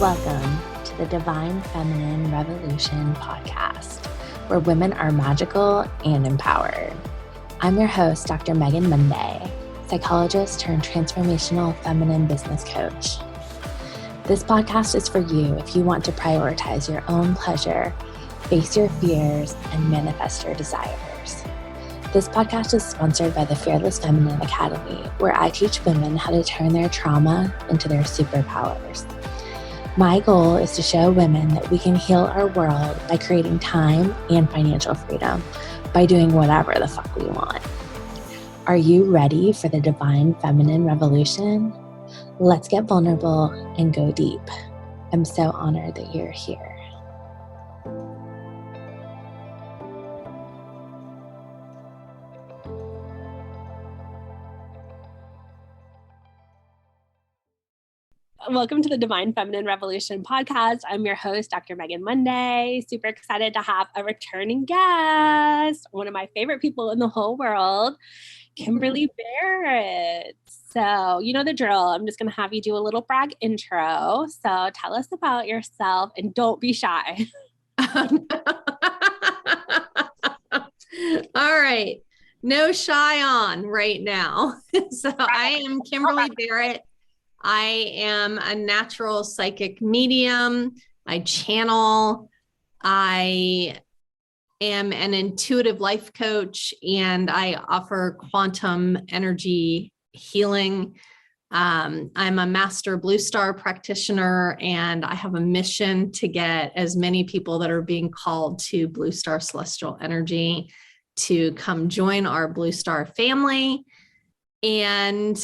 Welcome to the Divine Feminine Revolution podcast, where women are magical and empowered. I'm your host, Dr. Megan Monday, psychologist turned transformational feminine business coach. This podcast is for you if you want to prioritize your own pleasure, face your fears, and manifest your desires. This podcast is sponsored by the Fearless Feminine Academy, where I teach women how to turn their trauma into their superpowers. My goal is to show women that we can heal our world by creating time and financial freedom by doing whatever the fuck we want. Are you ready for the Divine Feminine Revolution? Let's get vulnerable and go deep. I'm so honored that you're here. Welcome to the Divine Feminine Revolution podcast. I'm your host, Dr. Megan Monday. Super excited to have a returning guest, one of my favorite people in the whole world, Kimberly Barrett. So you know the drill. I'm just going to have you do a little brag intro. So tell us about yourself and don't be shy. All right. No shy on right now. So I am Kimberly Barrett. I am a natural psychic medium. I channel. I am an intuitive life coach, and I offer quantum energy healing. I'm a master blue star practitioner, and I have a mission to get as many people that are being called to blue star celestial energy to come join our blue star family. And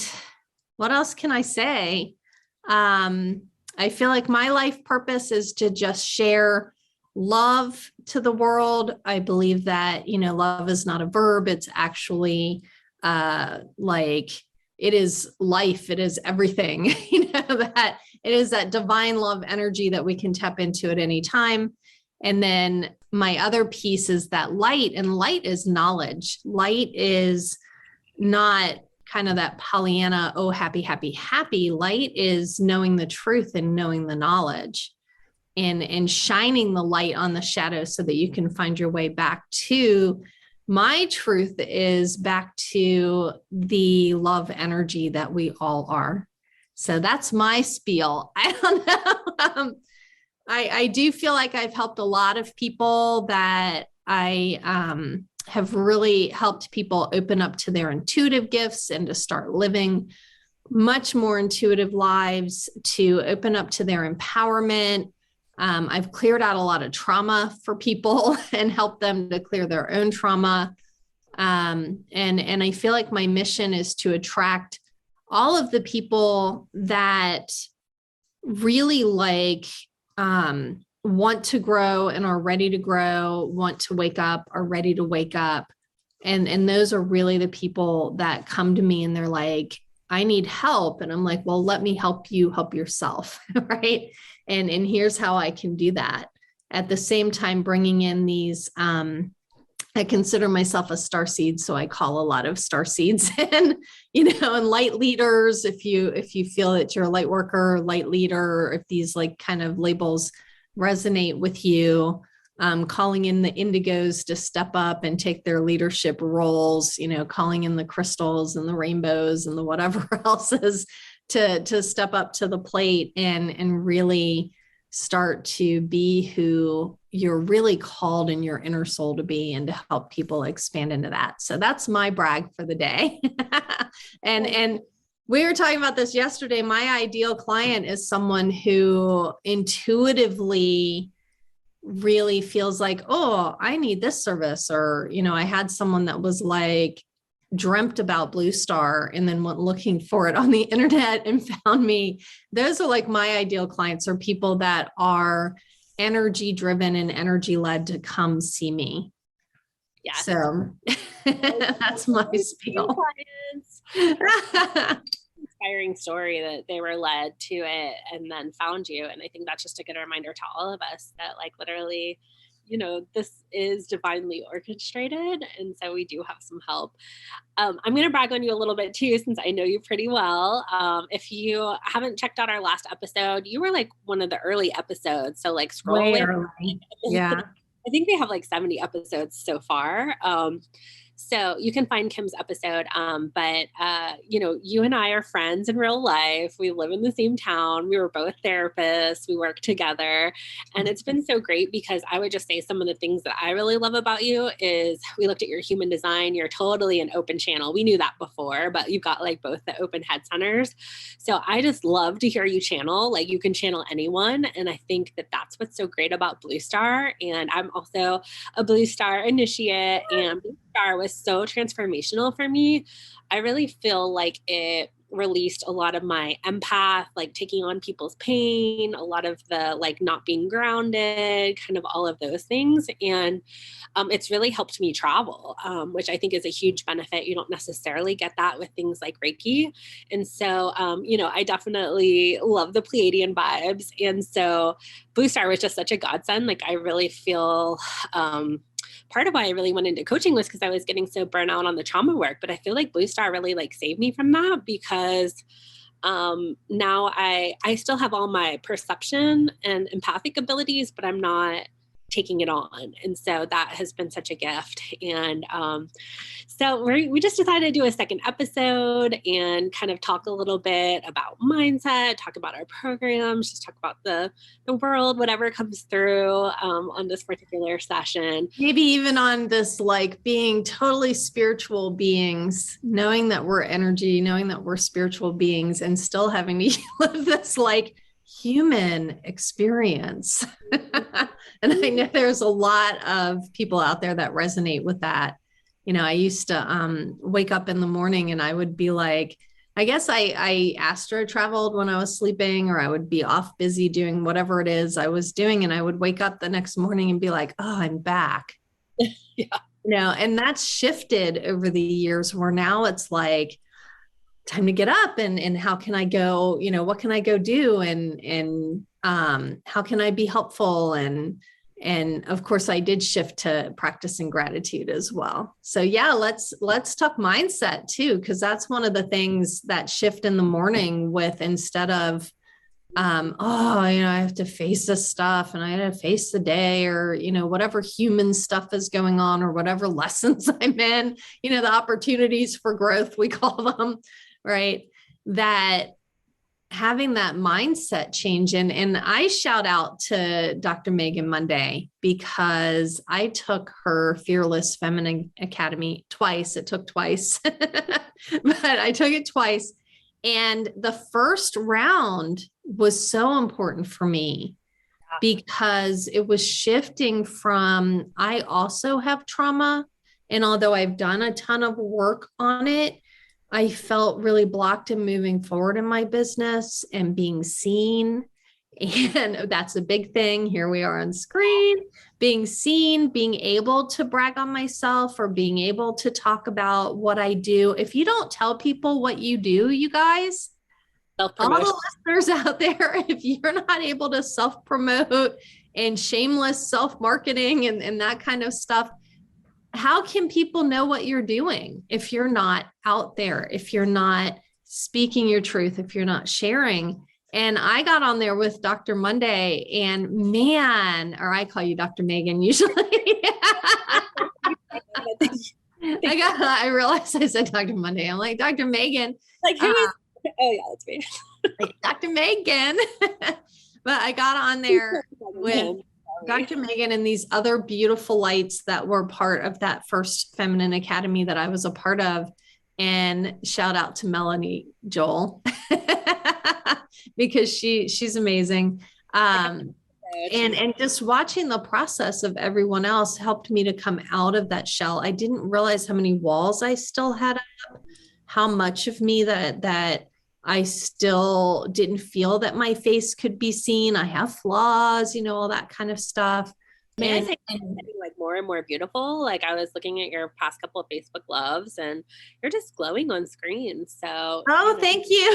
what else can I say? I feel like my life purpose is to just share love to the world. I believe that, love is not a verb. It's actually like it is life. It is everything, that it is that divine love energy that we can tap into at any time. And then my other piece is that light, and light is knowledge. Light is not kind of that Pollyanna, oh, happy, happy, happy. Light is knowing the truth and knowing the knowledge and shining the light on the shadows so that you can find your way back to my truth, is back to the love energy that we all are. So that's my spiel. I don't know. I do feel like I've helped a lot of people, that I have really helped people open up to their intuitive gifts and to start living much more intuitive lives, to open up to their empowerment. I've cleared out a lot of trauma for people and helped them to clear their own trauma. And I feel like my mission is to attract all of the people that really want to grow and are ready to grow, want to wake up, are ready to wake up. And those are really the people that come to me and they're like, I need help. And I'm like, well, let me help you help yourself. Right. And here's how I can do that. At the same time, bringing in these, I consider myself a starseed. So I call a lot of starseeds and, and light leaders. If you feel that you're a light worker, light leader, if these kind of labels resonate with you, calling in the indigos to step up and take their leadership roles, calling in the crystals and the rainbows and the whatever else is to step up to the plate and really start to be who you're really called in your inner soul to be, and to help people expand into that. So that's my brag for the day. And we were talking about this yesterday. My ideal client is someone who intuitively really feels like, oh, I need this service. Or, I had someone that was dreamt about Blue Star and then went looking for it on the internet and found me. Those are my ideal clients, are people that are energy driven and energy led to come see me. Yeah. So that's my spiel. Inspiring story that they were led to it and then found you. And I think that's just a good reminder to all of us that literally this is divinely orchestrated. And so we do have some help. I'm going to brag on you a little bit too, since I know you pretty well. If you haven't checked out our last episode, you were like one of the early episodes. So like scroll in. Yeah. I think we have like 70 episodes so far. So you can find Kim's episode. But you and I are friends in real life. We live in the same town. We were both therapists. We work together. And it's been so great because I would just say some of the things that I really love about you is we looked at your human design. You're totally an open channel. We knew that before, but you've got like both the open head centers. So I just love to hear you channel. Like you can channel anyone. And I think that that's what's so great about Blue Star. And I'm also a Blue Star initiate, and Blue Star was so transformational for me. I really feel like it released a lot of my empath, like taking on people's pain, a lot of the like not being grounded, kind of all of those things. And it's really helped me travel, which I think is a huge benefit. You don't necessarily get that with things like Reiki. And so, I definitely love the Pleiadian vibes. And so Blue Star was just such a godsend. Like I really feel, part of why I really went into coaching was because I was getting so burnt out on the trauma work. But I feel like Blue Star really like saved me from that because now I still have all my perception and empathic abilities, but I'm not taking it on. And so that has been such a gift. And so we just decided to do a second episode and kind of talk a little bit about mindset, talk about our programs, just talk about the world, whatever comes through on this particular session. Maybe even on this, like being totally spiritual beings, knowing that we're energy, knowing that we're spiritual beings, and still having to live this like human experience. And I know there's a lot of people out there that resonate with that. I used to wake up in the morning and I would be like, I guess I astro traveled when I was sleeping, or I would be off busy doing whatever it is I was doing. And I would wake up the next morning and be like, oh, I'm back. Yeah. And that's shifted over the years where now it's like, time to get up and how can I go, what can I go do? And how can I be helpful? And of course I did shift to practicing gratitude as well. So yeah, let's talk mindset too. Cause that's one of the things that shift in the morning with, instead of, I have to face this stuff and I have to face the day, or, whatever human stuff is going on, or whatever lessons I'm in, the opportunities for growth, we call them. Right. That having that mindset change. And I shout out to Dr. Megan Monday because I took her Fearless Feminine Academy twice. It took twice, but I took it twice. And the first round was so important for me because it was shifting from, I also have trauma. And although I've done a ton of work on it, I felt really blocked in moving forward in my business and being seen. And that's a big thing. Here we are on screen, being seen, being able to brag on myself, or being able to talk about what I do. If you don't tell people what you do, you guys, all the listeners out there, if you're not able to self-promote and shameless self-marketing and that kind of stuff, how can people know what you're doing if you're not out there, if you're not speaking your truth, if you're not sharing? And I got on there with Dr. Monday, and man, or I call you Dr. Megan usually. I realized I said Dr. Monday. I'm like, Dr. Megan. Like, who is? Oh yeah, that's me. Like, Dr. Megan. But I got on there with Dr. Megan and these other beautiful lights that were part of that first Feminine Academy that I was a part of. And shout out to Melanie Joel because she's amazing. And just watching the process of everyone else helped me to come out of that shell. I didn't realize how many walls I still had up, how much of me that I still didn't feel that my face could be seen. I have flaws, all that kind of stuff. May I say getting like more and more beautiful? Like I was looking at your past couple of Facebook loves and you're just glowing on screen. So thank you.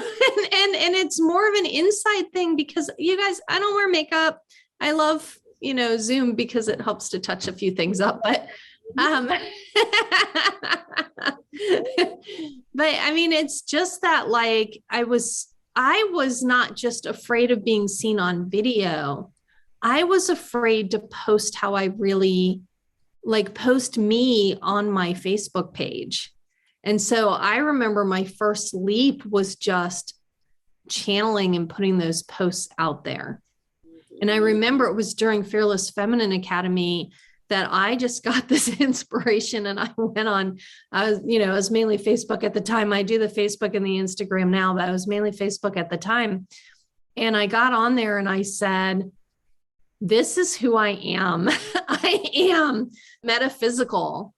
And it's more of an inside thing because you guys, I don't wear makeup. I love Zoom because it helps to touch a few things up, but, but I mean, it's just that like, I was not just afraid of being seen on video. I was afraid to post how I really post me on my Facebook page. And so I remember my first leap was just channeling and putting those posts out there. And I remember it was during Fearless Feminine Academy that I just got this inspiration, and I went on, I was mainly Facebook at the time. I do the Facebook and the Instagram now, but I was mainly Facebook at the time. And I got on there and I said, this is who I am. I am metaphysical.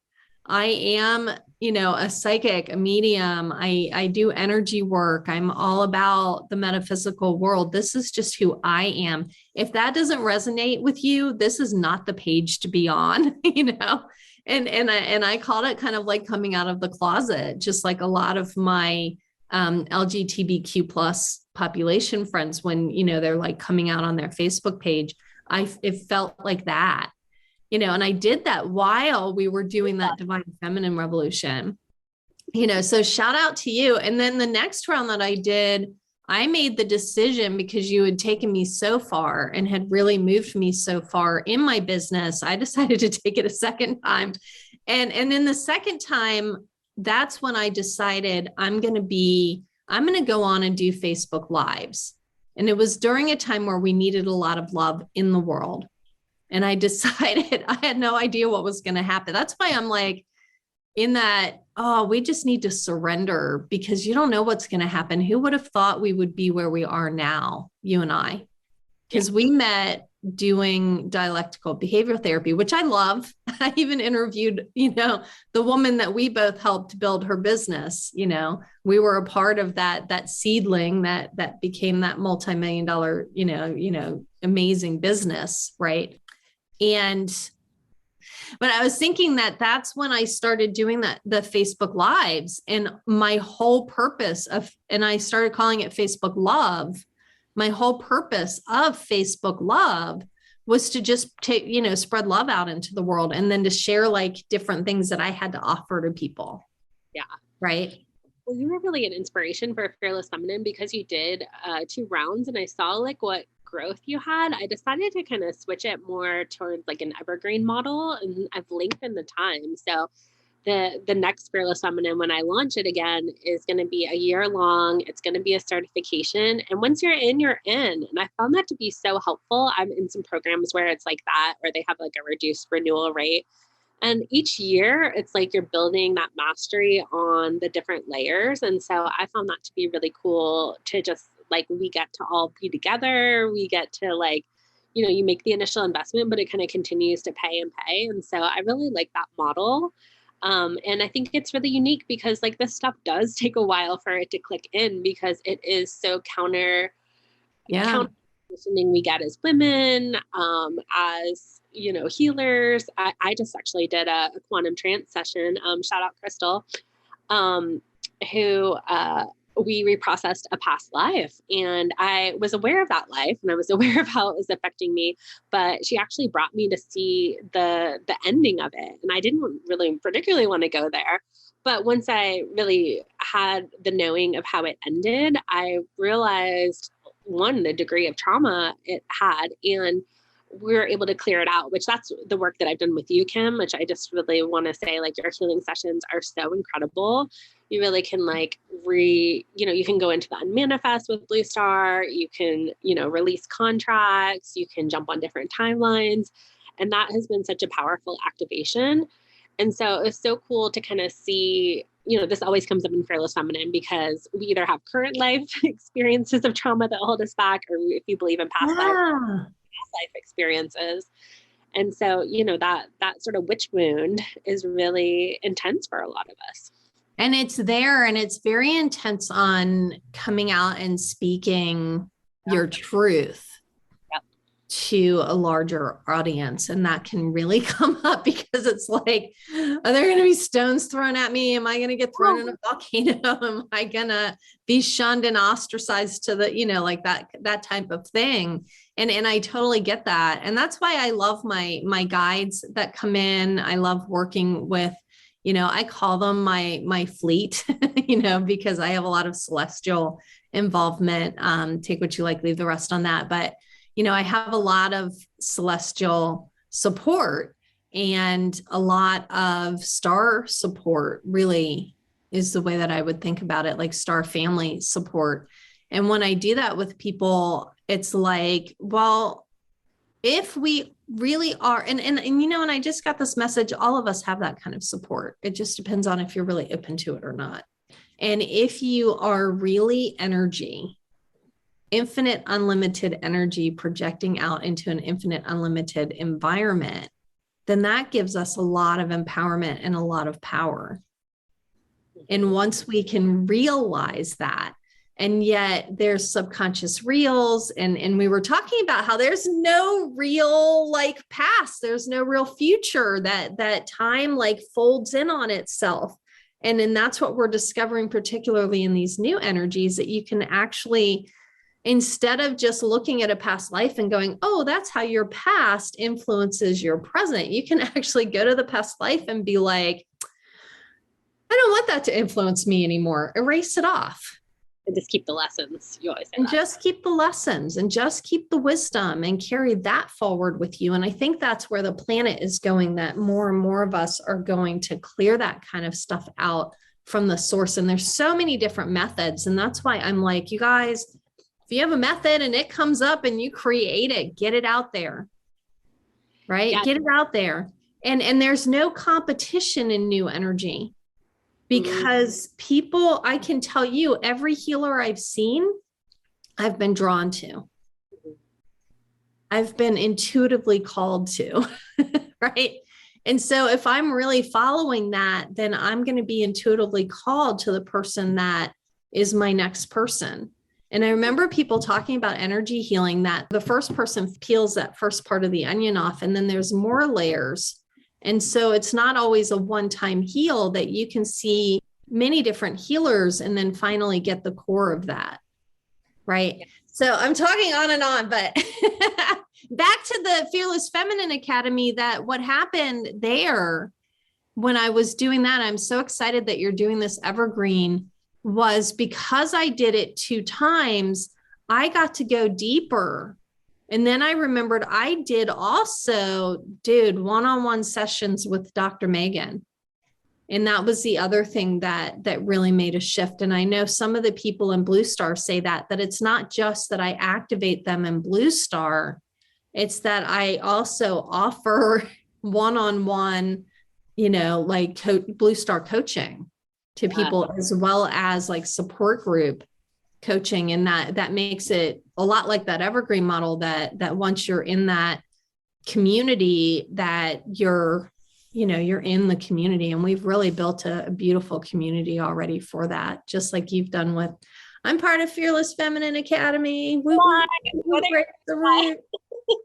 I am, a psychic, a medium. I do energy work. I'm all about the metaphysical world. This is just who I am. If that doesn't resonate with you, this is not the page to be on, and I called it kind of like coming out of the closet, just like a lot of my LGBTQ plus population friends, when, they're like coming out on their Facebook page, it felt like that. And I did that while we were doing that Divine Feminine Revolution, so shout out to you. And then the next round that I did, I made the decision, because you had taken me so far and had really moved me so far in my business, I decided to take it a second time. And then the second time, that's when I decided I'm going to go on and do Facebook Lives. And it was during a time where we needed a lot of love in the world. And I decided, I had no idea what was going to happen. That's why I'm like in that, we just need to surrender, because you don't know what's going to happen. Who would have thought we would be where we are now, you and I? Because we met doing dialectical behavioral therapy, which I love. I even interviewed, the woman that we both helped build her business. We were a part of that seedling that became that multi-million-dollar, amazing business. Right. But I was thinking that's when I started doing the Facebook Lives, and my whole purpose and I started calling it Facebook Love. My whole purpose of Facebook Love was to just spread love out into the world, and then to share like different things that I had to offer to people. Yeah. Right. Well, you were really an inspiration for Fearless Feminine, because you did 2 rounds, and I saw like what growth you had. I decided to kind of switch it more towards like an evergreen model, and I've lengthened the time. So the next Fearless Feminine, when I launch it again, is going to be a year long. It's going to be a certification. And once you're in, you're in. And I found that to be so helpful. I'm in some programs where it's like that, where they have like a reduced renewal rate. And each year it's like you're building that mastery on the different layers. And so I found that to be really cool, to just like, we get to all be together. We get to like, you make the initial investment, but it kind of continues to pay and pay. And so I really like that model. And I think it's really unique, because like this stuff does take a while for it to click in, because it is so counter conditioning we get as women, as, healers. I just actually did a quantum trance session. Shout out Crystal, who, we reprocessed a past life, and I was aware of that life, and I was aware of how it was affecting me, but she actually brought me to see the ending of it. And I didn't really particularly want to go there. But once I really had the knowing of how it ended, I realized, one, the degree of trauma it had, and we were able to clear it out, which that's the work that I've done with you, Kim, which I just really want to say, like, your healing sessions are so incredible. You really can you can go into the unmanifest with Blue Star. You can, release contracts. You can jump on different timelines. And that has been such a powerful activation. And so it's so cool to kind of see, this always comes up in Fearless Feminine, because we either have current life experiences of trauma that hold us back, or if you believe in past life experiences. And so, that sort of witch wound is really intense for a lot of us. And it's there, and it's very intense on coming out and speaking your truth. Yep. to a larger audience. And that can really come up because it's like, are there going to be stones thrown at me? Am I going to get thrown in a volcano? Am I going to be shunned and ostracized to the, like that type of thing. And I totally get that. And that's why I love my guides that come in. I love working with, I call them my fleet, because I have a lot of celestial involvement. Take what you like, leave the rest on that. But I have a lot of celestial support and a lot of star support, really is the way that I would think about it, like star family support. And when I do that with people, it's like, well, if we really are, and I just got this message, all of us have that kind of support. It just depends on if you're really open to it or not. And if you are really infinite, unlimited energy projecting out into an infinite, unlimited environment, then that gives us a lot of empowerment and a lot of power. And once we can realize that, and yet there's subconscious reels, and we were talking about how there's no real like past, there's no real future, that time like folds in on itself. And then that's what we're discovering, particularly in these new energies, that you can actually, instead of just looking at a past life and going, oh, that's how your past influences your present, you can actually go to the past life and be like, I don't want that to influence me anymore. Erase it off. And just keep the lessons. You always say and that. Just keep the lessons and just keep the wisdom and carry that forward with you. And I think that's where the planet is going, that more and more of us are going to clear that kind of stuff out from the source. And there's so many different methods. And that's why I'm like, you guys, if you have a method and it comes up and you create it, get it out there, right? Yeah. Get it out there. And there's no competition in new energy. Because people, I can tell you, every healer I've seen, I've been drawn to. I've been intuitively called to, right? And so if I'm really following that, then I'm going to be intuitively called to the person that is my next person. And I remember people talking about energy healing, that the first person peels that first part of the onion off, and then there's more layers. And so it's not always a one-time heal, that you can see many different healers and then finally get the core of that. Right. Yeah. So I'm talking on and on, but back to the Fearless Feminine Academy, that what happened there when I was doing that, I'm so excited that you're doing this evergreen, was because I did it 2 times, I got to go deeper. And then I remembered I did one-on-one sessions with Dr. Megan. And that was the other thing that really made a shift. And I know some of the people in Blue Star say that it's not just that I activate them in Blue Star, it's that I also offer one-on-one, like Blue Star coaching to people, as well as like support group coaching. And that makes it a lot like that evergreen model, that once you're in that community, that you're in the community. And we've really built a beautiful community already for that, just like you've done with, I'm part of Fearless Feminine Academy.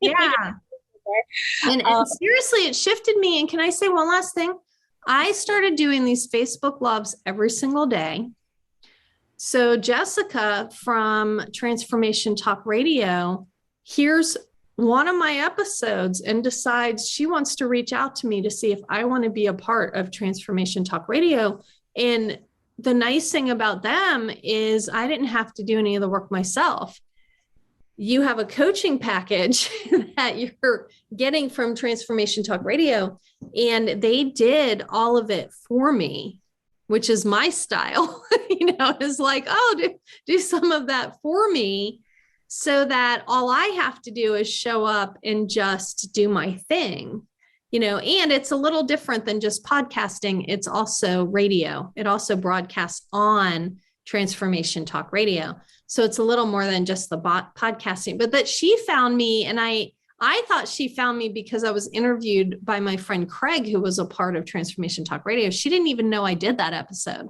Yeah. And seriously, it shifted me. And can I say one last thing? I started doing these Facebook Loves every single day. So Jessica from Transformation Talk Radio hears one of my episodes and decides she wants to reach out to me to see if I want to be a part of Transformation Talk Radio. And the nice thing about them is I didn't have to do any of the work myself. You have a coaching package that you're getting from Transformation Talk Radio, and they did all of it for me, which is my style. It's like, oh, do some of that for me, so that all I have to do is show up and just do my thing, and it's a little different than just podcasting. It's also radio. It also broadcasts on Transformation Talk Radio. So it's a little more than just the podcasting, but that she found me. And I thought she found me because I was interviewed by my friend Craig, who was a part of Transformation Talk Radio. She didn't even know I did that episode.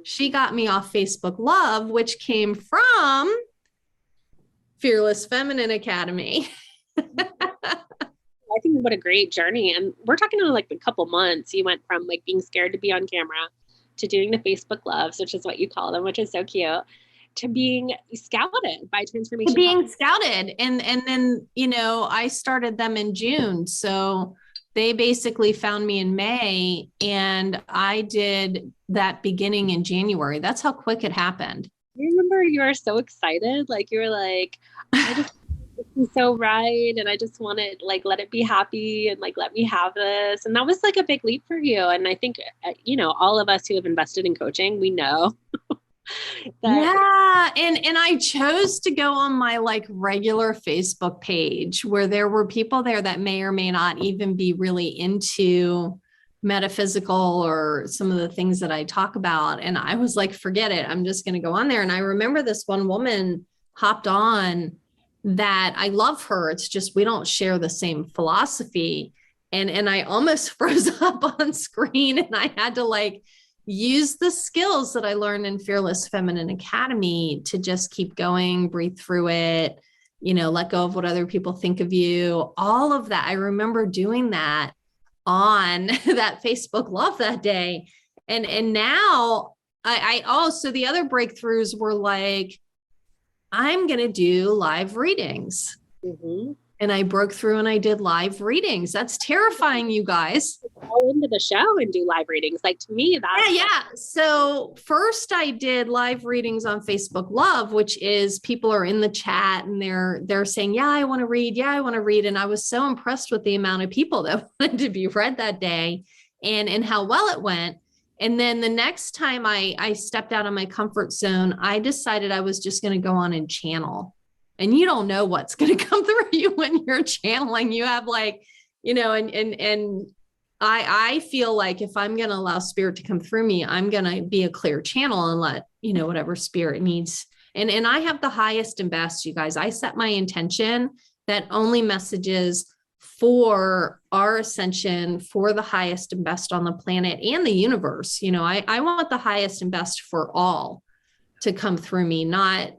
She got me off Facebook Love, which came from Fearless Feminine Academy. I think what a great journey. And we're talking about like a couple months. You went from like being scared to be on camera to doing the Facebook loves, which is what you call them, which is so cute, to being scouted by Transformation. Being scouted. And then, I started them in June. So they basically found me in May, and I did that beginning in January. That's how quick it happened. I remember you were so excited. Like you were like, I just this is so right. And I just want to like, let it be happy and like, let me have this. And that was like a big leap for you. And I think, all of us who have invested in coaching, we know that. Yeah. And I chose to go on my like regular Facebook page where there were people there that may or may not even be really into metaphysical or some of the things that I talk about. And I was like, forget it. I'm just going to go on there. And I remember this one woman hopped on that I love her. It's just, we don't share the same philosophy. And I almost froze up on screen, and I had to like use the skills that I learned in Fearless Feminine Academy to just keep going, breathe through it, let go of what other people think of you, all of that. I remember doing that on that Facebook love that day. And now I also, the other breakthroughs were like, I'm going to do live readings. Mm-hmm. And I broke through and I did live readings. That's terrifying, you guys. Go into the show and do live readings. Like to me, that's yeah. So first I did live readings on Facebook Love, which is people are in the chat and they're saying, yeah, I want to read. Yeah, I want to read. And I was so impressed with the amount of people that wanted to be read that day and how well it went. And then the next time I stepped out of my comfort zone, I decided I was just going to go on and channel. And you don't know what's going to come through you when you're channeling. You have like, and I feel like if I'm going to allow spirit to come through me, I'm going to be a clear channel and let, whatever spirit needs. And I have the highest and best, you guys. I set my intention that only messages for our ascension, for the highest and best on the planet and the universe. I want the highest and best for all to come through me, not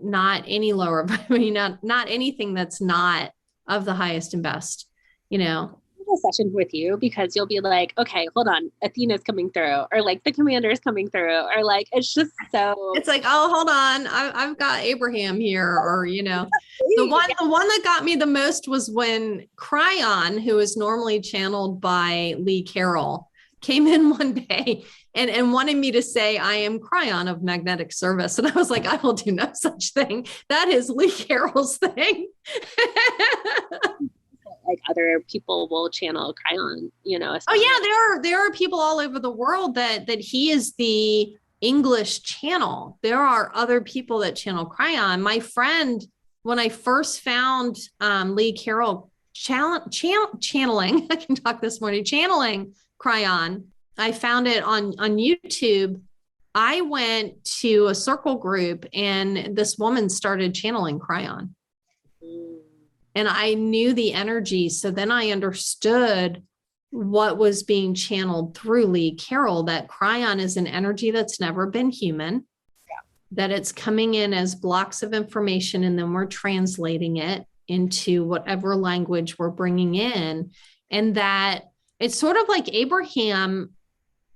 any lower, not anything that's not of the highest and best, a session with you because you'll be like, okay, hold on, Athena's coming through, or like the commander is coming through, or like, it's just so, it's like, oh, hold on. I've got Abraham here, or, the one that got me the most was when Cryon, who is normally channeled by Lee Carroll, came in one day and wanted me to say, I am Cryon of magnetic service. And I was like, I will do no such thing. That is Lee Carroll's thing. Like other people will channel Cryon, Oh yeah, there are people all over the world that he is the English channel. There are other people that channel Cryon. My friend, when I first found Lee Carroll channeling, I can talk this morning, channeling Cryon, I found it on YouTube. I went to a circle group and this woman started channeling Cryon. And I knew the energy. So then I understood what was being channeled through Lee Carroll, that Cryon is an energy that's never been human, that it's coming in as blocks of information, and then we're translating it into whatever language we're bringing in. And that it's sort of like Abraham,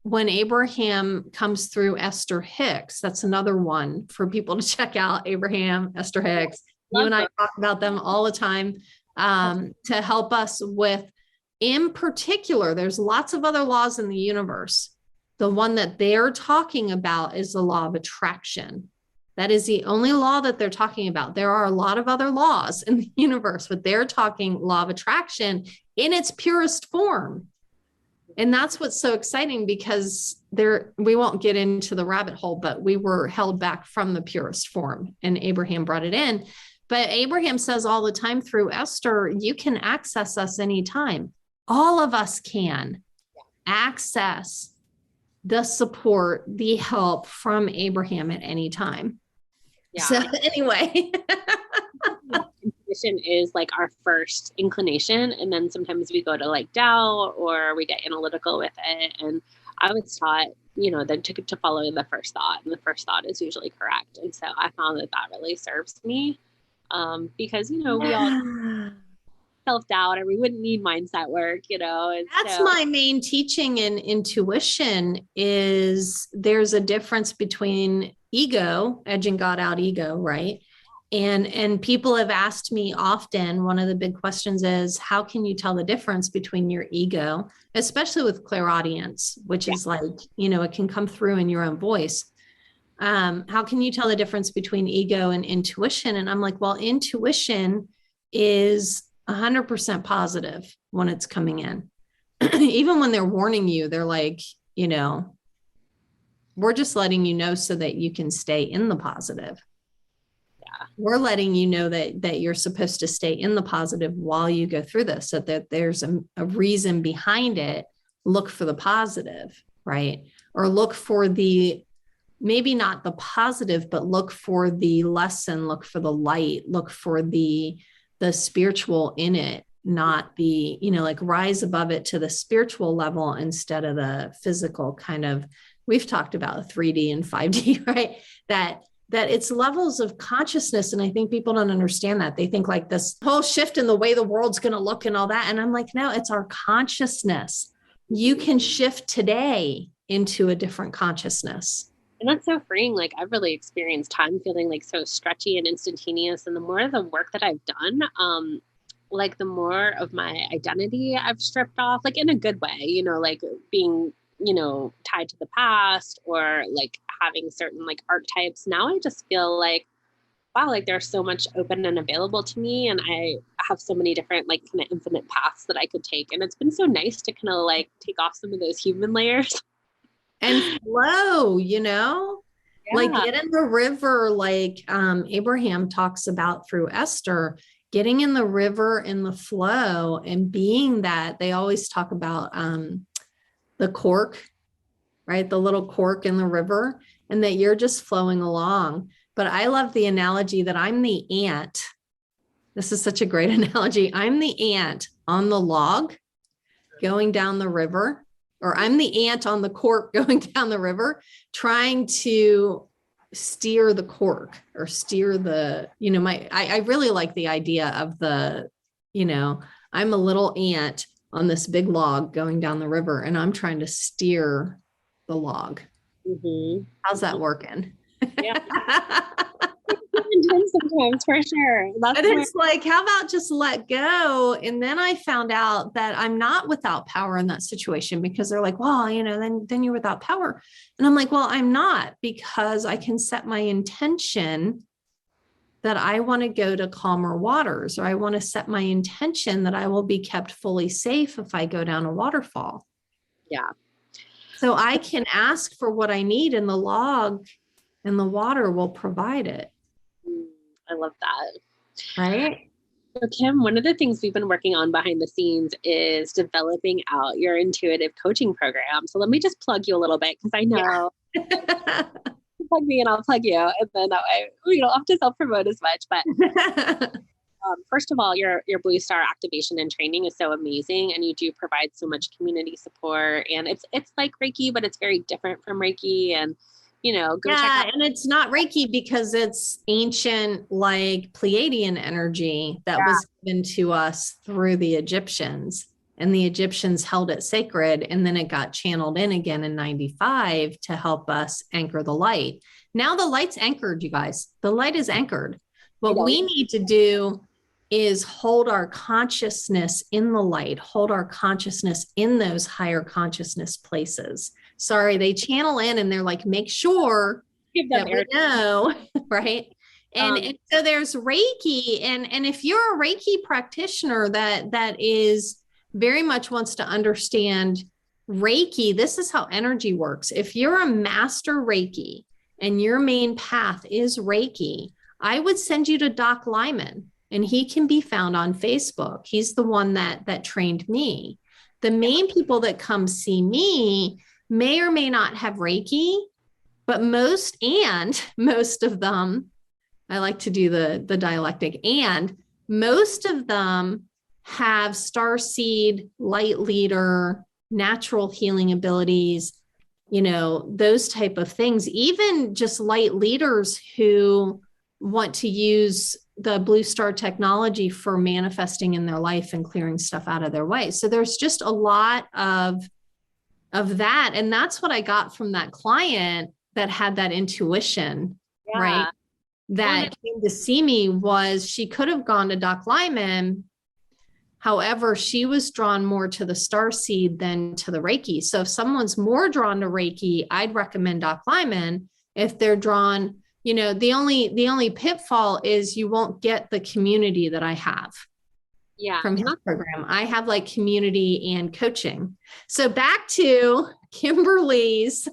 when Abraham comes through Esther Hicks. That's another one for people to check out, Abraham, Esther Hicks. You and I talk about them all the time to help us with, in particular, there's lots of other laws in the universe. The one that they're talking about is the law of attraction. That is the only law that they're talking about. There are a lot of other laws in the universe, but they're talking law of attraction in its purest form. And that's what's so exciting, because we won't get into the rabbit hole, but we were held back from the purest form and Abraham brought it in. But Abraham says all the time through Esther, you can access us anytime. All of us can access the support, the help from Abraham at any time. Yeah. So anyway. Intuition is like our first inclination. And then sometimes we go to like doubt or we get analytical with it. And I was taught, then to follow the first thought. And the first thought is usually correct. And so I found that really serves me. because, you know, we all self-doubt and we wouldn't need mindset work, you know. And that's my main teaching in intuition is there's a difference between ego, edging God out ego, right? And people have asked me often, one of the big questions is, how can you tell the difference between your ego, especially with clairaudience, which is like, you know, it can come through in your own voice. How can you tell the difference between ego and intuition? And I'm like, well, intuition is 100% positive when it's coming in. Even when they're warning you, they're like, you know, we're just letting you know so that you can stay in the positive. Yeah. We're letting you know that you're supposed to stay in the positive while you go through this, so that there's a reason behind it. Look for the positive, right? Or look for the, maybe not the positive, but look for the lesson, look for the light, look for the spiritual in it, not the, you know, like rise above it to the spiritual level instead of the physical kind of, we've talked about 3D and 5D, right? That it's levels of consciousness. And I think people don't understand that. They think like this whole shift in the way the world's going to look and all that. And I'm like, no, it's our consciousness. You can shift today into a different consciousness. And that's so freeing. Like I've really experienced time feeling like so stretchy and instantaneous. And the more of the work that I've done, like the more of my identity I've stripped off, like in a good way, you know, like being, you know, tied to the past or like having certain like archetypes. Now I just feel like, wow, like there's so much open and available to me. And I have so many different like kind of infinite paths that I could take. And it's been so nice to kind of like take off some of those human layers. And flow, you know, like get in the river, like Abraham talks about through Esther, getting in the river in the flow and being that. They always talk about the cork, right? The little cork in the river, and that you're just flowing along. But I love the analogy that I'm the ant. This is such a great analogy. I'm the ant on the log going down the river. Or I'm the ant on the cork going down the river, trying to steer the cork or steer the, you know, I really like the idea of the, you know, I'm a little ant on this big log going down the river and I'm trying to steer the log. Mm-hmm. How's that working? Yeah. Intense sometimes, for sure. And it's like, how about just let go? And then I found out that I'm not without power in that situation, because they're like, well, you know, then you're without power. And I'm like, well, I'm not, because I can set my intention that I want to go to calmer waters, or I want to set my intention that I will be kept fully safe if I go down a waterfall. Yeah. So I can ask for what I need, and the log and the water will provide it. I love that. Right. So Kim, one of the things we've been working on behind the scenes is developing out your intuitive coaching program. So let me just plug you a little bit, because I know you plug me and I'll plug you. And then that way we don't have to self-promote as much. But first of all, your Blue Star activation and training is so amazing. And you do provide so much community support. And it's like Reiki, but it's very different from Reiki. And you know, go check out. And it's not Reiki because it's ancient, like Pleiadian energy that was given to us through the Egyptians, and the Egyptians held it sacred. And then it got channeled in again in 95 to help us anchor the light. Now the light's anchored, you guys. The light is anchored. What we need to do is hold our consciousness in the light, hold our consciousness in those higher consciousness places. Sorry, they channel in and they're like, make sure that we know, right? And so there's Reiki. And if you're a Reiki practitioner that is very much wants to understand Reiki, this is how energy works. If you're a master Reiki and your main path is Reiki, I would send you to Doc Lyman, and he can be found on Facebook. He's the one that trained me. The main people that come see me may or may not have Reiki, but most of them, I like to do the dialectic, and most of them have starseed, light leader, natural healing abilities, you know, those type of things. Even just light leaders who want to use the Blue Star technology for manifesting in their life and clearing stuff out of their way. So there's just a lot of that. And that's what I got from that client that had that intuition, right? That came to see me. Was she could have gone to Doc Lyman. However, she was drawn more to the star seed than to the Reiki. So if someone's more drawn to Reiki, I'd recommend Doc Lyman. If they're drawn, the only pitfall is you won't get the community that I have. From his program. I have like community and coaching. So back to Kimberly's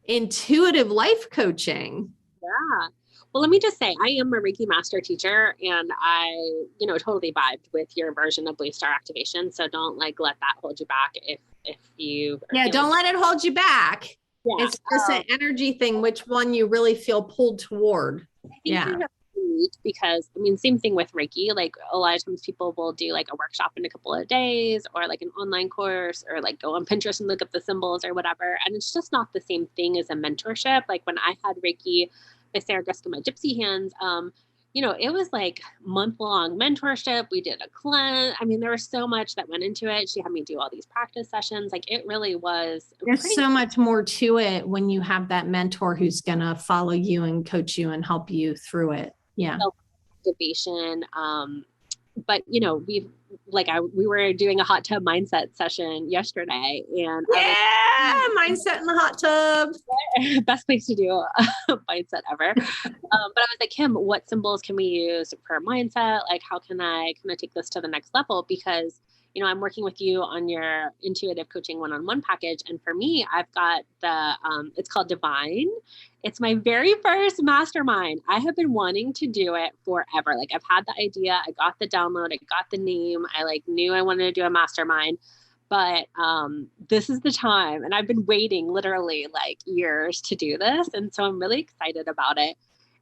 intuitive life coaching. Yeah. Well, let me just say, I am a Reiki master teacher, and I, totally vibed with your version of Blue Star activation. So don't let that hold you back if you. Don't let it hold you back. Yeah. It's just an energy thing, which one you really feel pulled toward. Because same thing with Reiki. Like a lot of times people will do like a workshop in a couple of days, or like an online course, or like go on Pinterest and look up the symbols or whatever. And it's just not the same thing as a mentorship. Like when I had Reiki by Sarah Greska, my gypsy hands, it was like month-long mentorship. We did a cleanse. There was so much that went into it. She had me do all these practice sessions. Like it really was. There's so much more to it when you have that mentor who's going to follow you and coach you and help you through it. Yeah. Activation. But we were doing a hot tub mindset session yesterday, and mindset in the hot tub. Best place to do a mindset ever. But I was like, Kim, what symbols can we use for mindset? Like, how can I kind of take this to the next level? Because I'm working with you on your intuitive coaching one-on-one package. And for me, I've got it's called Divine. It's my very first mastermind. I have been wanting to do it forever. Like I've had the idea, I got the download, I got the name. I knew I wanted to do a mastermind, but this is the time. And I've been waiting literally years to do this. And so I'm really excited about it.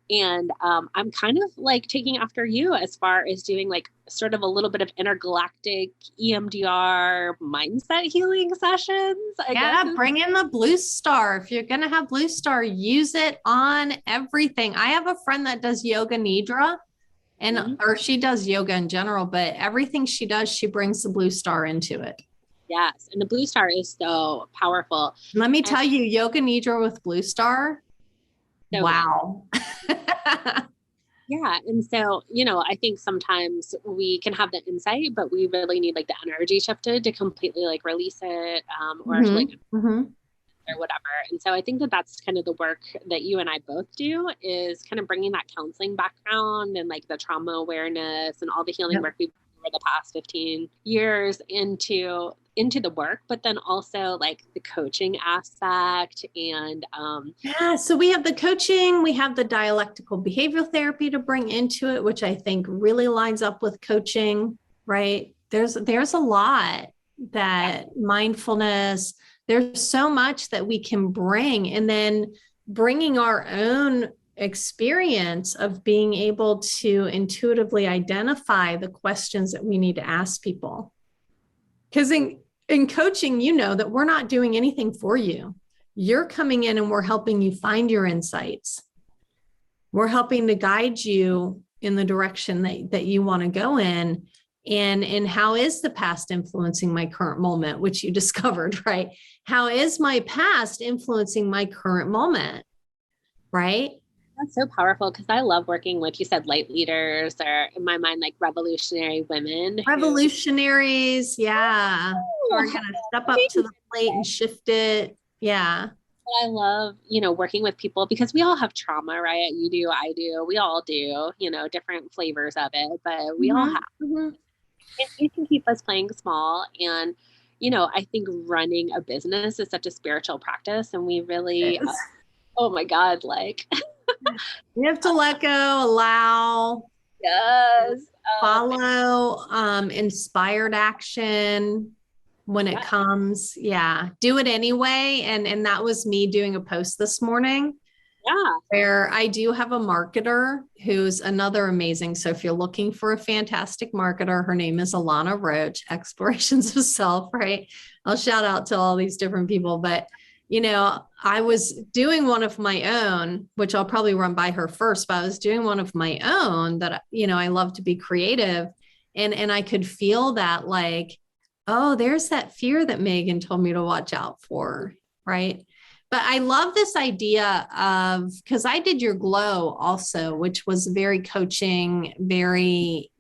And I'm kind of taking after you as far as doing sort of a little bit of intergalactic EMDR mindset healing sessions. I guess. Bring in the Blue Star. If you're going to have Blue Star, use it on everything. I have a friend that does yoga nidra, or she does yoga in general, but everything she does, she brings the Blue Star into it. Yes. And the Blue Star is so powerful. Let me tell you, yoga nidra with Blue Star. So wow. Yeah. And so, I think sometimes we can have the insight, but we really need the energy shifted to completely release it, or or whatever. And so I think that that's kind of the work that you and I both do, is kind of bringing that counseling background and the trauma awareness and all the healing work we've done over the past 15 years into the work, but then also the coaching aspect. And so we have the coaching, we have the dialectical behavioral therapy to bring into it, which I think really lines up with coaching, right? There's a lot that mindfulness, there's so much that we can bring, and then bringing our own experience of being able to intuitively identify the questions that we need to ask people. Because in coaching, that we're not doing anything for you. You're coming in and we're helping you find your insights. We're helping to guide you in the direction that you want to go in. And how is the past influencing my current moment, which you discovered, right? How is my past influencing my current moment, right? That's so powerful, because I love working with, you said, light leaders, or in my mind, revolutionary women. Revolutionaries, yeah. Who are going to step up to the plate and shift it. Yeah. I love, working with people, because we all have trauma, right? You do, I do, we all do, different flavors of it, but we all have. Mm-hmm. It can keep us playing small. And, I think running a business is such a spiritual practice, and we really, oh my God, you have to let go, allow, follow, inspired action when it comes. Yeah. Do it anyway. And that was me doing a post this morning. Yeah. Where I do have a marketer who's another amazing. So if you're looking for a fantastic marketer, her name is Alana Roach, Explorations of Self, right? I'll shout out to all these different people, but I was doing one of my own, which I'll probably run by her first, but I was doing one of my own that, I love to be creative. And I could feel that like, oh, there's that fear that Megan told me to watch out for. Right. But I love this idea of, because I did your glow also, which was very coaching, very,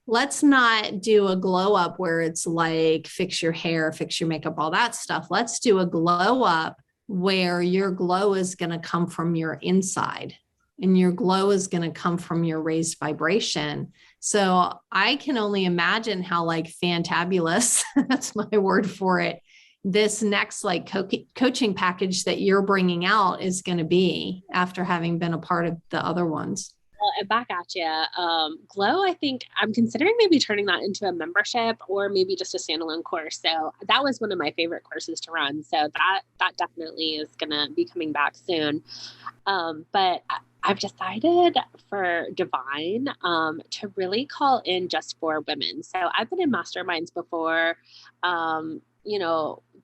let's not do a glow up where it's like fix your hair, fix your makeup, all that stuff. Let's do a glow up where your glow is going to come from your inside, and your glow is going to come from your raised vibration. So I can only imagine how like fantabulous, that's my word for it, this next like coaching package that you're bringing out is going to be after having been a part of the other ones. And back at you. Glow, I think I'm considering maybe turning that into a membership or maybe just a standalone course. So that was one of my favorite courses to run. So that definitely is going to be coming back soon. But I've decided for Divine to really call in just for women. So I've been in masterminds before,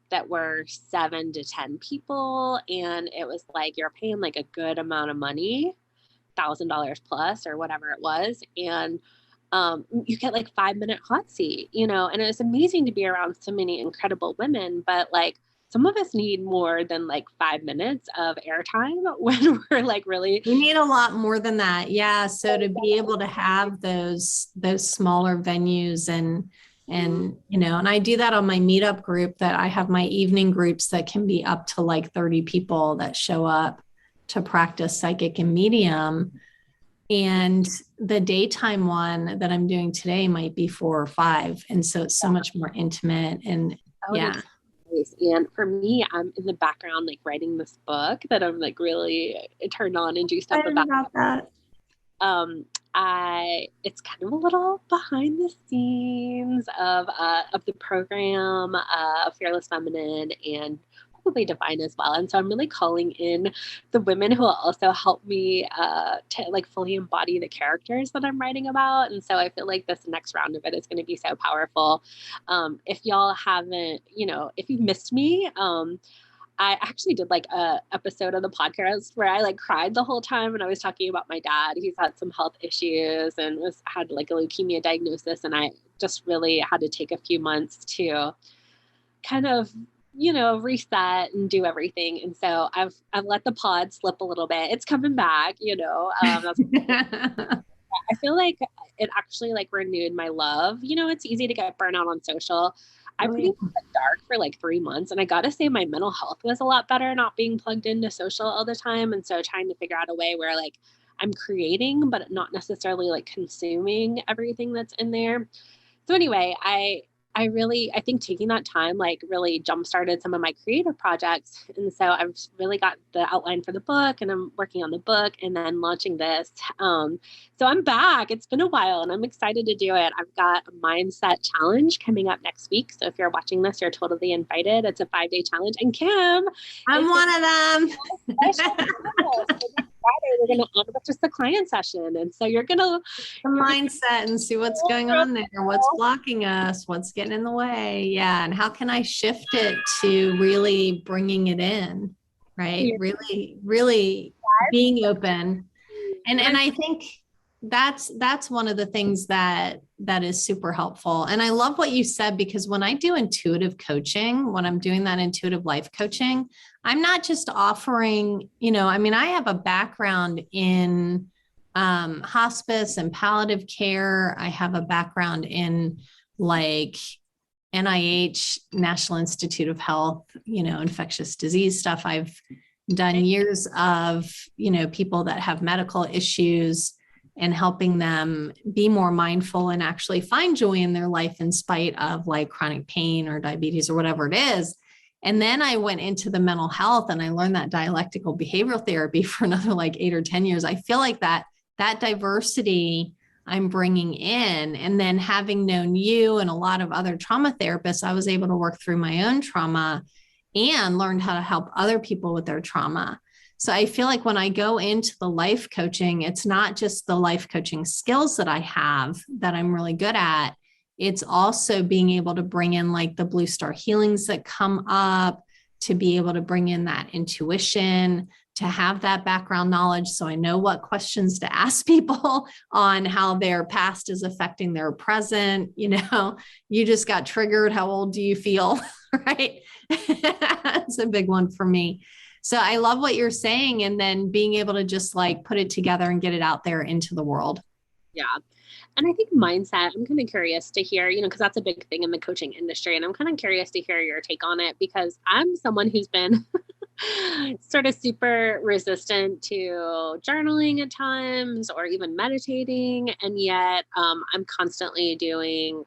that were 7 to 10 people. And it was like, you're paying like a good amount of money, $1,000 plus or whatever it was. And you get like 5-minute hot seat, and it was amazing to be around so many incredible women, but like some of us need more than like 5 minutes of airtime when we're like really. We need a lot more than that. Yeah. So to be able to have those smaller venues and I do that on my meetup group, that I have my evening groups that can be up to like 30 people that show up to practice psychic and medium. And the daytime one that I'm doing today might be 4 or 5. And so it's so much more intimate. And yeah. And for me, I'm in the background, like writing this book that I'm like really turned on and juiced up about that. It's kind of a little behind the scenes of the program, Fearless Feminine and probably Divine as well. And so I'm really calling in the women who will also help me to like fully embody the characters that I'm writing about. And so I feel like this next round of it is going to be so powerful. If y'all haven't, if you've missed me, I actually did like a episode of the podcast where I like cried the whole time. And I was talking about my dad. He's had some health issues and had like a leukemia diagnosis. And I just really had to take a few months to kind of, reset and do everything. And so I've let the pod slip a little bit. It's coming back, I feel like it actually like renewed my love. It's easy to get burnout on social. I pretty much went dark for like 3 months, and I got to say my mental health was a lot better not being plugged into social all the time. And so trying to figure out a way where like I'm creating, but not necessarily like consuming everything that's in there. So anyway, I think taking that time like really jump-started some of my creative projects. And so I've really got the outline for the book, and I'm working on the book and then launching this. So I'm back. It's been a while and I'm excited to do it. I've got a mindset challenge coming up next week. So if you're watching this, you're totally invited. It's a 5-day challenge. And Kim, I'm one of them. Friday, we're going to end with just the client session. And so you're going to mindset and see what's going on there, what's blocking us, what's getting in the way. Yeah. And how can I shift it to really bringing it in, right? Really, really being open. And I think that's one of the things that is super helpful. And I love what you said, because when I do intuitive coaching, when I'm doing that intuitive life coaching, I'm not just offering, I have a background in hospice and palliative care. I have a background in like NIH, National Institute of Health, infectious disease stuff. I've done years of, people that have medical issues and helping them be more mindful and actually find joy in their life in spite of like chronic pain or diabetes or whatever it is. And then I went into the mental health and I learned that dialectical behavioral therapy for another like 8 or 10 years. I feel like that diversity I'm bringing in, and then having known you and a lot of other trauma therapists, I was able to work through my own trauma and learned how to help other people with their trauma. So I feel like when I go into the life coaching, it's not just the life coaching skills that I have that I'm really good at. It's also being able to bring in like the blue star healings that come up, to be able to bring in that intuition, to have that background knowledge. So I know what questions to ask people on how their past is affecting their present. You just got triggered. How old do you feel? Right. That's a big one for me. So I love what you're saying. And then being able to just like put it together and get it out there into the world. Yeah. And I think mindset, I'm kind of curious to hear, because that's a big thing in the coaching industry. And I'm kind of curious to hear your take on it, because I'm someone who's been sort of super resistant to journaling at times, or even meditating. And yet I'm constantly doing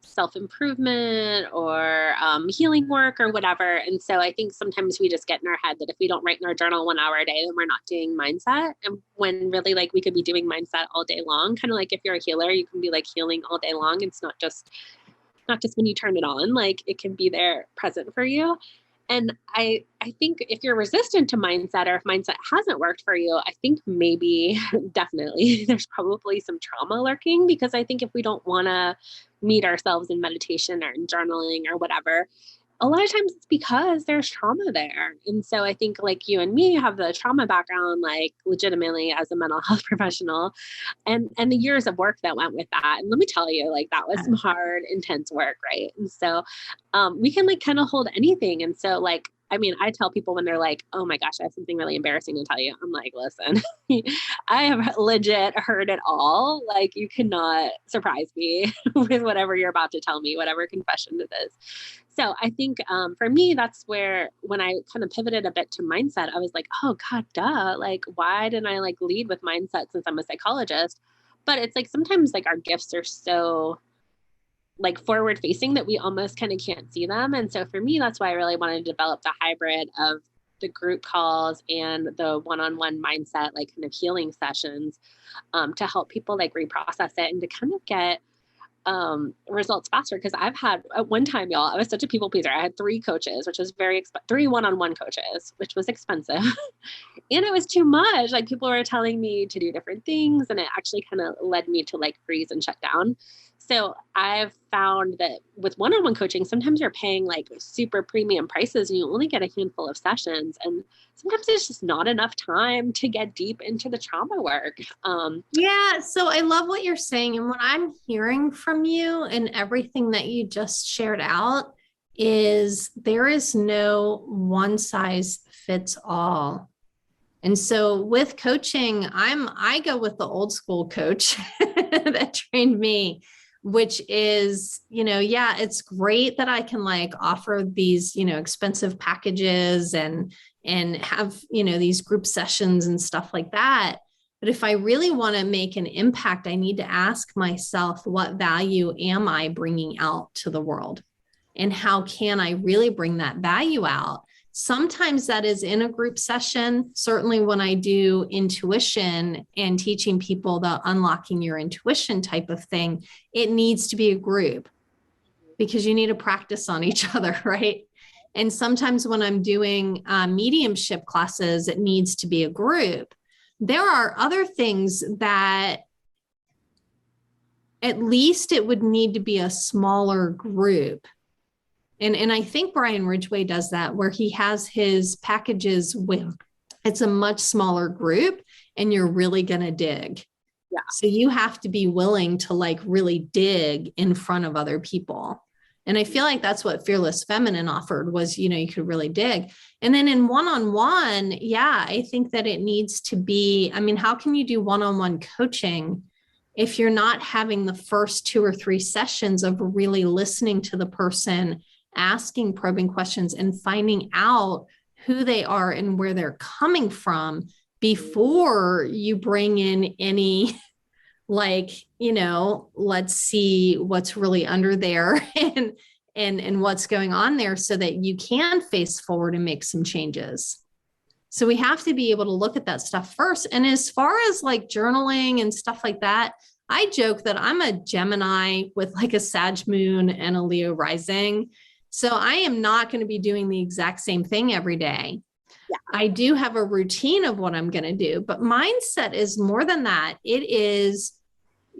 self-improvement or healing work or whatever. And so I think sometimes we just get in our head that if we don't write in our journal 1 hour a day, then we're not doing mindset. And when really like we could be doing mindset all day long, kind of like if you're a healer, you can be like healing all day long. It's not just when you turn it on, like it can be there present for you. And I think if you're resistant to mindset, or if mindset hasn't worked for you, I think maybe definitely there's probably some trauma lurking, because I think if we don't want to meet ourselves in meditation or in journaling or whatever, a lot of times it's because there's trauma there. And so I think like you and me have the trauma background, like legitimately as a mental health professional, and the years of work that went with that. And let me tell you, like that was some hard, intense work. Right. And so we can like kind of hold anything. And so like, I mean, I tell people when they're like, oh my gosh, I have something really embarrassing to tell you. I'm like, listen, I have legit heard it all. Like you cannot surprise me with whatever you're about to tell me, whatever confession it is. So I think for me, that's where when I kind of pivoted a bit to mindset, I was like, oh God, duh. Like, why didn't I like lead with mindset since I'm a psychologist? But it's like, sometimes like our gifts are so like forward facing that we almost kind of can't see them. And so for me, that's why I really wanted to develop the hybrid of the group calls and the one-on-one mindset, like kind of healing sessions to help people like reprocess it and to kind of get results faster. Cause I've had at one time, y'all, I was such a people pleaser. I had 3 coaches, which was three one-on-one coaches, which was expensive. And it was too much. Like people were telling me to do different things. And it actually kind of led me to like freeze and shut down. So I've found that with one-on-one coaching, sometimes you're paying like super premium prices and you only get a handful of sessions. And sometimes there's just not enough time to get deep into the trauma work. Yeah. So I love what you're saying. And what I'm hearing from you and everything that you just shared out is there is no one size fits all. And so with coaching, I go with the old school coach that trained me, which is, yeah, it's great that I can like offer these, expensive packages and have, these group sessions and stuff like that. But if I really want to make an impact, I need to ask myself, what value am I bringing out to the world? And how can I really bring that value out? Sometimes that is in a group session. Certainly when I do intuition and teaching people the unlocking your intuition type of thing, it needs to be a group because you need to practice on each other, right? And sometimes when I'm doing mediumship classes, it needs to be a group. There are other things that at least it would need to be a smaller group. And I think Brian Ridgway does that, where he has his packages with, it's a much smaller group and you're really going to dig. Yeah. So you have to be willing to like really dig in front of other people. And I feel like that's what Fearless Feminine offered was, you could really dig. And then in one-on-one, yeah, I think that it needs to be, I mean, how can you do one-on-one coaching if you're not having the first 2 or 3 sessions of really listening to the person, asking probing questions and finding out who they are and where they're coming from before you bring in any like, let's see what's really under there and what's going on there so that you can face forward and make some changes. So we have to be able to look at that stuff first. And as far as like journaling and stuff like that, I joke that I'm a Gemini with like a Sag moon and a Leo rising. So I am not going to be doing the exact same thing every day. Yeah. I do have a routine of what I'm going to do, but mindset is more than that. It is,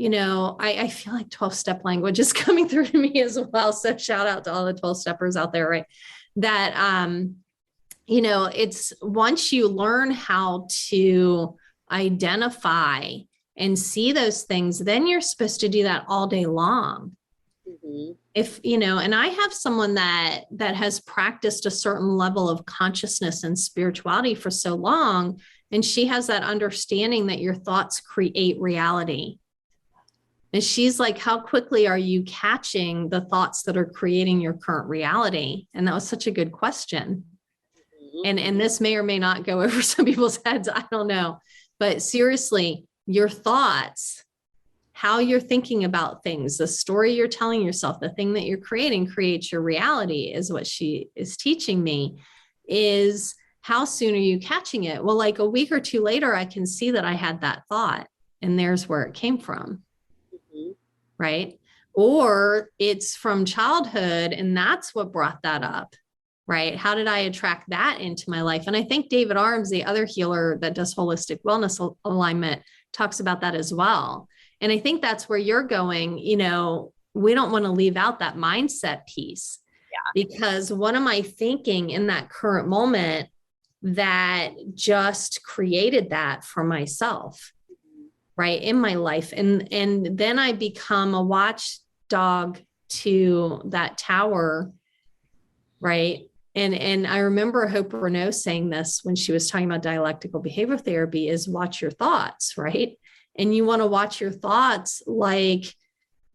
I feel like 12-step language is coming through to me as well. So shout out to all the 12-steppers out there, right? that, it's once you learn how to identify and see those things, then you're supposed to do that all day long. Mm-hmm. If, and I have someone that has practiced a certain level of consciousness and spirituality for so long, and she has that understanding that your thoughts create reality. And she's like, how quickly are you catching the thoughts that are creating your current reality? And that was such a good question. And this may or may not go over some people's heads. I don't know. But seriously, your thoughts, how you're thinking about things, the story you're telling yourself, the thing that you're creating creates your reality, is what she is teaching me. Is how soon are you catching it? Well, like a week or two later, I can see that I had that thought, and there's where it came from. Mm-hmm. Right? Or it's from childhood, and that's what brought that up. Right? How did I attract that into my life? And I think David Arms, the other healer that does holistic wellness alignment, talks about that as well. And I think that's where you're going. We don't want to leave out that mindset piece. Yeah. Because what am I thinking in that current moment that just created that for myself, right, in my life? And then I become a watchdog to that tower, right? And I remember Hope Renaud saying this when she was talking about dialectical behavior therapy, is watch your thoughts, right? And you want to watch your thoughts like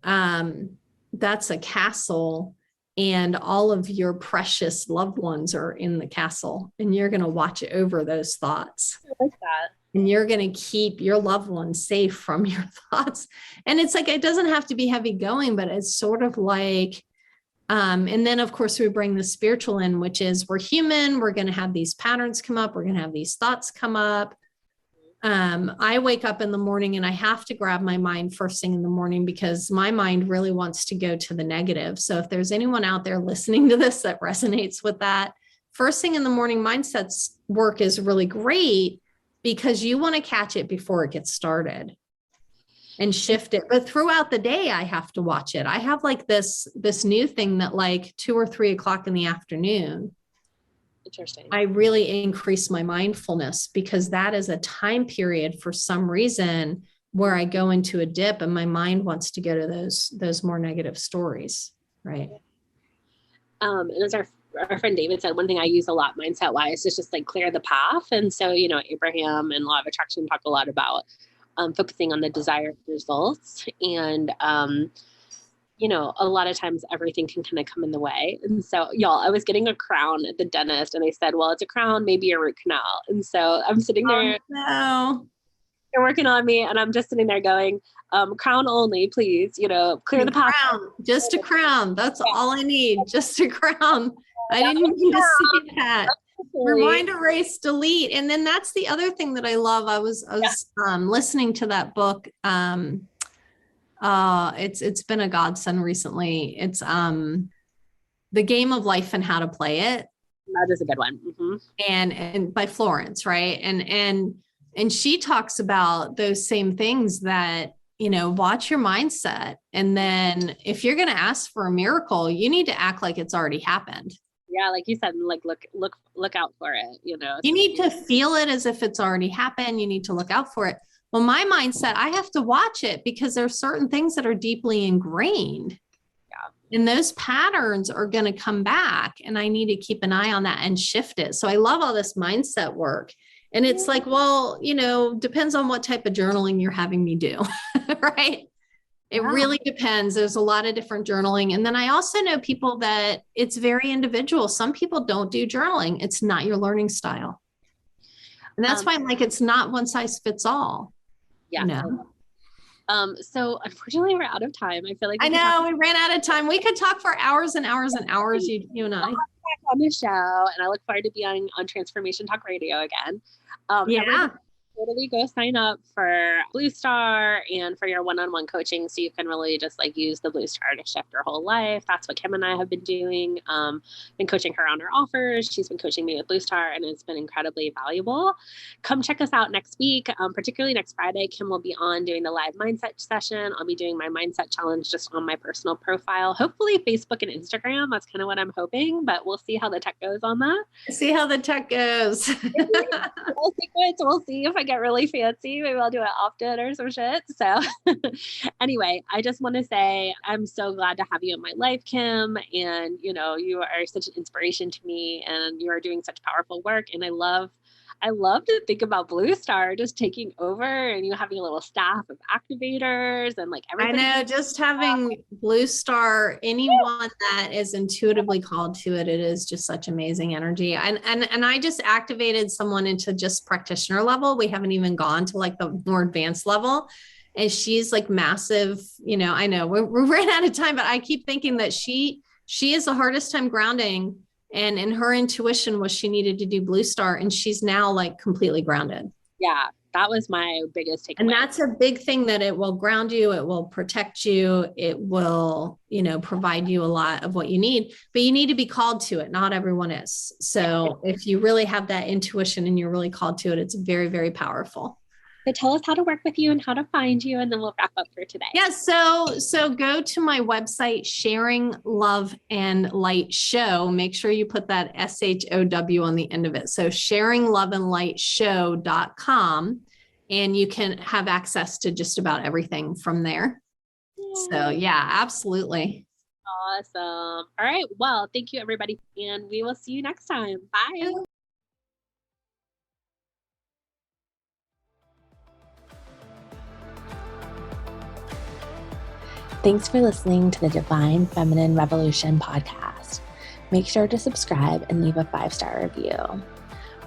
that's a castle, and all of your precious loved ones are in the castle, and you're going to watch over those thoughts. I like that. And you're going to keep your loved ones safe from your thoughts. And it's like, it doesn't have to be heavy going, but it's sort of like, and then of course we bring the spiritual in, which is we're human. We're going to have these patterns come up. We're going to have these thoughts come up. I wake up in the morning and I have to grab my mind first thing in the morning, because my mind really wants to go to the negative. So if there's anyone out there listening to this that resonates with that, first thing in the morning mindsets work is really great, because you want to catch it before it gets started and shift it. But throughout the day, I have to watch it. I have like this new thing that like 2 or 3 o'clock in the afternoon, interesting, I really increase my mindfulness, because that is a time period for some reason where I go into a dip and my mind wants to go to those more negative stories. Right. And as our friend David said, one thing I use a lot mindset wise is just like clear the path. And so, Abraham and Law of Attraction talk a lot about focusing on the desired results. And, a lot of times everything can kind of come in the way. And so y'all, I was getting a crown at the dentist, and they said, well, it's a crown, maybe a root canal. And so I'm sitting there, they're working on me, and I'm just sitting there going, crown only, please, clear the path. Crown, just a crown. That's all I need. Just a crown. I didn't need to see that. Rewind, erase, delete. And then that's the other thing that I love. I was listening to that book. It's been a godsend recently. It's The Game of Life and How to Play It. That is a good one. Mm-hmm. And by Florence, right? And she talks about those same things that, watch your mindset. And then if you're going to ask for a miracle, you need to act like it's already happened. Yeah, like you said, like look out for it. You need to feel it as if it's already happened. You need to look out for it. Well, my mindset, I have to watch it, because there are certain things that are deeply ingrained. Yeah. And those patterns are going to come back, and I need to keep an eye on that and shift it. So I love all this mindset work. And it's like, well, depends on what type of journaling you're having me do, right? It really depends. There's a lot of different journaling. And then I also know people that it's very individual. Some people don't do journaling. It's not your learning style. And that's why I'm like, it's not one size fits all. Yeah. So unfortunately we're out of time. I feel like we ran out of time. We could talk for hours and hours and hours, you and I. On the show, and I look forward to being on Transformation Talk Radio again. totally go sign up for Blue Star and for your one-on-one coaching. So you can really just like use the Blue Star to shift your whole life. That's what Kim and I have been doing. Been coaching her on her offers. She's been coaching me with Blue Star, and it's been incredibly valuable. Come check us out next week. Particularly next Friday, Kim will be on doing the live mindset session. I'll be doing my mindset challenge just on my personal profile, hopefully Facebook and Instagram. That's kind of what I'm hoping, but we'll see how the tech goes on that. See how the tech goes. We'll see if I get really fancy. Maybe I'll do it often or some shit. So anyway, I just want to say I'm so glad to have you in my life, Kim. And, you know, you are such an inspiration to me, and you are doing such powerful work. And I love to think about Blue Star just taking over, and you having a little staff of activators and like everything. I know, just having Blue Star, anyone that is intuitively called to it, it is just such amazing energy. And I just activated someone into just practitioner level. We haven't even gone to like the more advanced level. And she's like massive, you know, I know we're ran out of time, but I keep thinking that she is the hardest time grounding. And in her intuition was she needed to do Blue Star, and she's now like completely grounded. Yeah, that was my biggest takeaway. And that's a big thing, that it will ground you. It will protect you. It will, you know, provide you a lot of what you need, but you need to be called to it. Not everyone is. So if you really have that intuition and you're really called to it, it's very, very powerful. So tell us how to work with you and how to find you, and then we'll wrap up for today. Yeah. So go to my website, Sharing Love and Light Show. Make sure you put that SHOW on the end of it. So sharingloveandlightshow.com, and you can have access to just about everything from there. Yay. So yeah, absolutely. Awesome. All right. Well, thank you everybody. And we will see you next time. Bye. Thanks for listening to the Divine Feminine Revolution podcast. Make sure to subscribe and leave a 5-star review.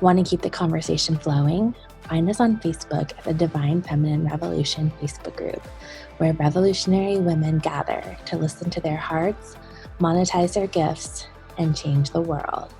Want to keep the conversation flowing? Find us on Facebook at the Divine Feminine Revolution Facebook group, where revolutionary women gather to listen to their hearts, monetize their gifts, and change the world.